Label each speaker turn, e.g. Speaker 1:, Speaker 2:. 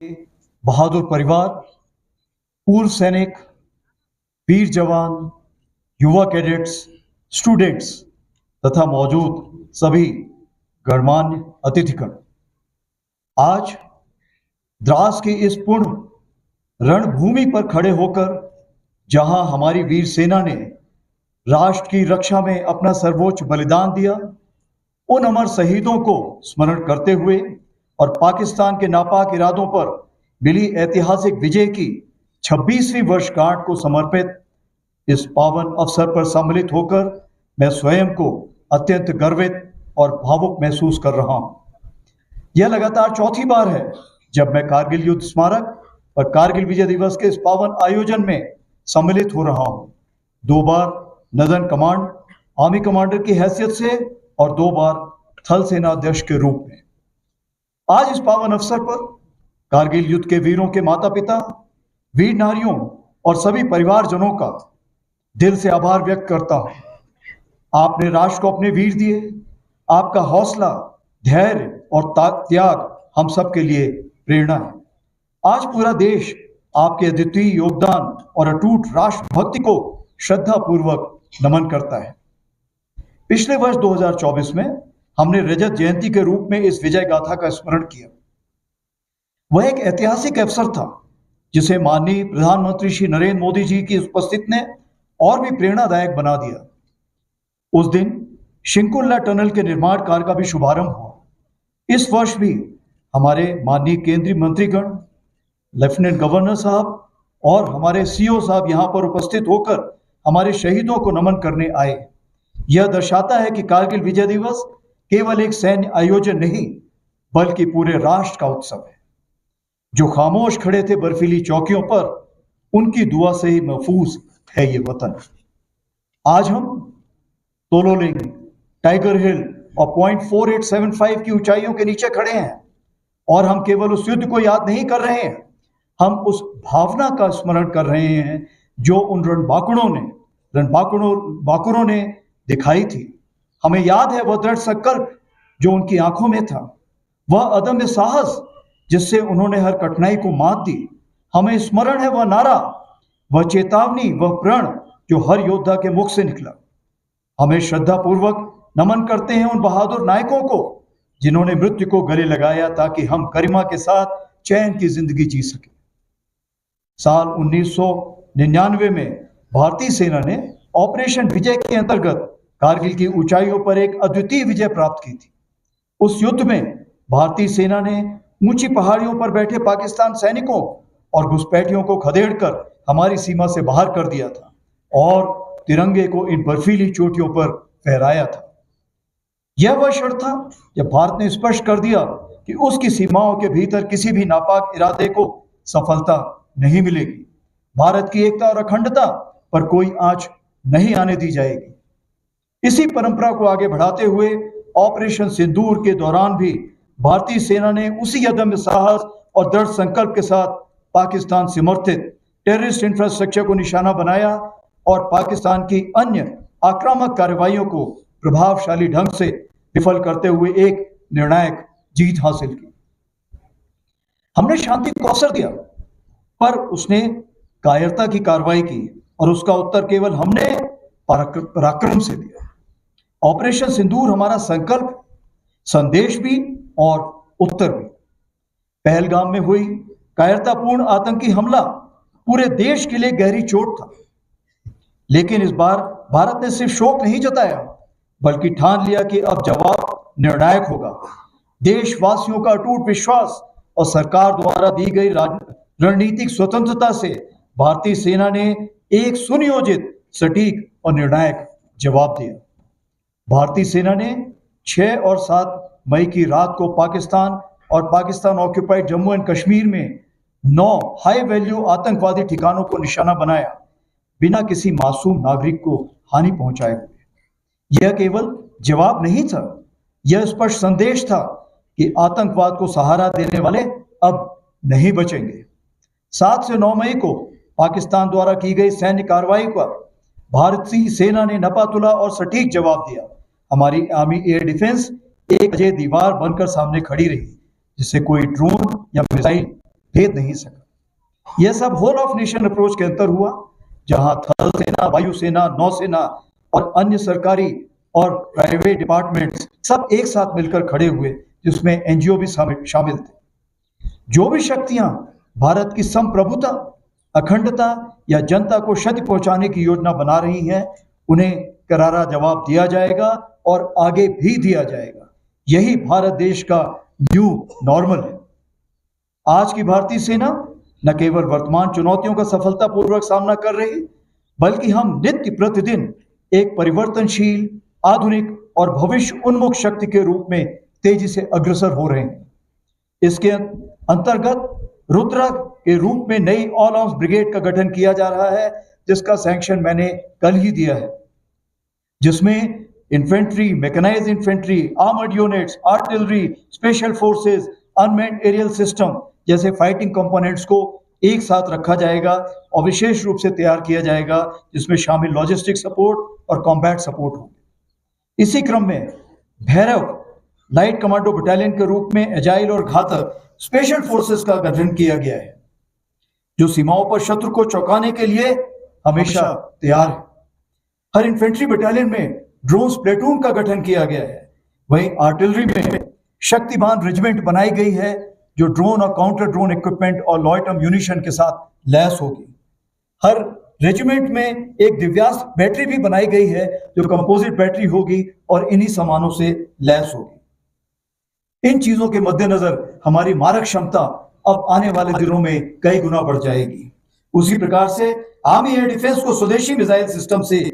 Speaker 1: बहादुर परिवार, पूर्व सैनिक, वीर जवान, युवा कैडेट्स, स्टूडेंट्स तथा मौजूद सभी गणमान्य अतिथिगण, आज द्रास की इस पुण्य रणभूमि पर खड़े होकर जहां हमारी वीर सेना ने राष्ट्र की रक्षा में अपना सर्वोच्च बलिदान दिया, उन अमर शहीदों को स्मरण करते हुए और पाकिस्तान के नापाक इरादों पर मिली ऐतिहासिक विजय की 26वीं वर्षगांठ को समर्पित इस पावन अवसर पर सम्मिलित होकर मैं स्वयं को अत्यंत गर्वित और भावुक महसूस कर रहा हूं। यह लगातार चौथी बार है जब मैं कारगिल युद्ध स्मारक और कारगिल विजय दिवस के इस पावन आयोजन में सम्मिलित हो रहा हूं। 2 बार नदन कमांड आर्मी कमांडर की हैसियत से और 2 बार थल सेना अध्यक्ष के रूप में। आज इस पावन अवसर पर कारगिल युद्ध के वीरों के माता पिता, वीर नारियों और सभी परिवारजनों का दिल से आभार व्यक्त करता हूं। आपने राष्ट्र को अपने वीर दिए। आपका हौसला, धैर्य और त्याग हम सब के लिए प्रेरणा है। आज पूरा देश आपके अद्वितीय योगदान और अटूट राष्ट्रभक्ति को श्रद्धा पूर्वक नमन करता है। पिछले वर्ष 2024 में हमने रजत जयंती के रूप में इस विजय गाथा का स्मरण किया। वह एक ऐतिहासिक अवसर था जिसे माननीय प्रधानमंत्री श्री नरेंद्र मोदी जी की उपस्थिति ने और भी प्रेरणादायक बना दिया। उस दिन शिंकुल्ला टनल के निर्माण कार्य का भी शुभारंभ हुआ। इस वर्ष भी हमारे माननीय केंद्रीय मंत्रीगण, लेफ्टिनेंट गवर्नर साहब और हमारे सीओ साहब यहां पर उपस्थित होकर हमारे शहीदों को नमन करने आए। यह दर्शाता है कि कारगिल विजय दिवस केवल एक सैन्य आयोजन नहीं बल्कि पूरे राष्ट्र का उत्सव है। जो खामोश खड़े थे बर्फीली चौकियों पर, उनकी दुआ से ही महफूज है ये वतन। आज हम तोलोलिंग, टाइगर हिल और पॉइंट 4875 की ऊंचाइयों के नीचे खड़े हैं और हम केवल उस युद्ध को याद नहीं कर रहे हैं, हम उस भावना का स्मरण कर रहे हैं जो उन रणबांकुरों ने दिखाई थी। हमें याद है वह दृढ़ संकल्प जो उनकी आंखों में था, वह अदम्य साहस जिससे उन्होंने हर कठिनाई को मात दी। हमें स्मरण है वह नारा, वह चेतावनी, वह प्रण जो हर योद्धा के मुख से निकला। हमें श्रद्धा पूर्वक नमन करते हैं उन बहादुर नायकों को जिन्होंने मृत्यु को गले लगाया ताकि हम गरिमा के साथ चैन की जिंदगी जी सके। साल 1999 में भारतीय सेना ने ऑपरेशन विजय के अंतर्गत कारगिल की ऊंचाइयों पर एक अद्वितीय विजय प्राप्त की थी। उस युद्ध में भारतीय सेना ने ऊंची पहाड़ियों पर बैठे पाकिस्तान सैनिकों और घुसपैठियों को खदेड़कर हमारी सीमा से बाहर कर दिया था और तिरंगे को इन बर्फीली चोटियों पर फहराया था। यह वह क्षण था जब भारत ने स्पष्ट कर दिया कि उसकी सीमाओं के भीतर किसी भी नापाक इरादे को सफलता नहीं मिलेगी। भारत की एकता और अखंडता पर कोई आंच नहीं आने दी जाएगी। इसी परंपरा को आगे बढ़ाते हुए ऑपरेशन सिंदूर के दौरान भी भारतीय सेना ने उसी अदम्य साहस और दृढ़ संकल्प के साथ पाकिस्तान समर्थित टेररिस्ट इंफ्रास्ट्रक्चर को निशाना बनाया और पाकिस्तान की अन्य आक्रामक कार्रवाइयों को प्रभावशाली ढंग से विफल करते हुए एक निर्णायक जीत हासिल की। हमने शांति को अवसर दिया, पर उसने कायरता की कार्रवाई की और उसका उत्तर केवल हमने पराक्रम से दिया। ऑपरेशन सिंदूर हमारा संकल्प, संदेश भी और उत्तर भी। पहलगाम में हुई कायरतापूर्ण आतंकी हमला पूरे देश के लिए गहरी चोट था, लेकिन इस बार भारत ने सिर्फ शोक नहीं जताया बल्कि ठान लिया कि अब जवाब निर्णायक होगा। देशवासियों का अटूट विश्वास और सरकार द्वारा दी गई रणनीतिक स्वतंत्रता से भारतीय सेना ने एक सुनियोजित, सटीक और निर्णायक जवाब दिया। भारतीय सेना ने 6 और 7 मई की रात को पाकिस्तान और पाकिस्तान ऑक्यूपाइड जम्मू एंड कश्मीर में 9 हाई वैल्यू आतंकवादी ठिकानों को निशाना बनाया, बिना किसी मासूम नागरिक को हानि पहुंचाए हुए। यह केवल जवाब नहीं था, यह स्पष्ट संदेश था कि आतंकवाद को सहारा देने वाले अब नहीं बचेंगे। 7 से 9 मई को पाकिस्तान द्वारा की गई सैन्य कार्रवाई पर भारतीय सेना ने नपातुला और सटीक जवाब दिया। हमारी आर्मी एयर डिफेंस एक अजय दीवार बनकर सामने खड़ी रही, जिसे कोई ड्रोन या मिसाइल भेद नहीं सका। यह सब होल ऑफ नेशन अप्रोच के अंतर हुआ, जहां थल सेना, वायुसेना, नौसेना और अन्य सरकारी और प्राइवेट डिपार्टमेंट्स सब एक साथ मिलकर खड़े हुए, जिसमें एनजीओ भी शामिल थे। जो भी शक्तियां भारत की संप्रभुता, अखंडता या जनता को क्षति पहुंचाने की योजना बना रही हैं, उन्हें करारा जवाब दिया जाएगा और आगे भी दिया जाएगा। यही भारत देश का न्यू नॉर्मल है। आज की भारतीय सेना न केवल वर्तमान चुनौतियों का सफलतापूर्वक सामना कर रही, बल्कि हम नित्य प्रतिदिन एक परिवर्तनशील, आधुनिक और भविष्य उन्मुख शक्ति के रूप में तेजी से अग्रसर हो रहे हैं। इसके अंतर्गत रुद्र के रूप में नई ऑल आर्म्स ब्रिगेड का गठन किया जा रहा है, जिसका सैंक्शन मैंने कल ही दिया है, जिसमें infantry, mechanised infantry, armoured units, artillery, special forces, unmanned aerial system जैसे फाइटिंग कंपोनेंट्स को एक साथ रखा जाएगा और विशेष रूप से तैयार किया जाएगा, जिसमें शामिल लॉजिस्टिक सपोर्ट और कॉम्बैट सपोर्ट होंगे। इसी क्रम में भैरव लाइट कमांडो बटालियन के रूप में एजाइल और घातक स्पेशल फोर्सेस का गठन किया गया है, जो सीमाओं पर शत्रु को चौंकाने के लिए हमेशा तैयार है। हर इन्फेंट्री बटालियन में ड्रोन प्लेटून का गठन किया गया है। वहीं आर्टिलरी में शक्तिमान रेजिमेंट बनाई गई है, जो ड्रोन और काउंटर ड्रोन इक्विपमेंट और लॉयटर म्यूनिशन के साथ लैस होगी। हर रेजिमेंट में एक दिव्यास्त्र बैटरी भी बनाई गई है, जो कंपोजिट बैटरी होगी और इन्हीं सामानों से लैस होगी। इन चीजों के मद्देनजर हमारी मारक क्षमता अब आने वाले दिनों में कई गुना बढ़ जाएगी। उसी प्रकार से आर्मी एयर डिफेंस को स्वदेशी मिसाइल सिस्टम से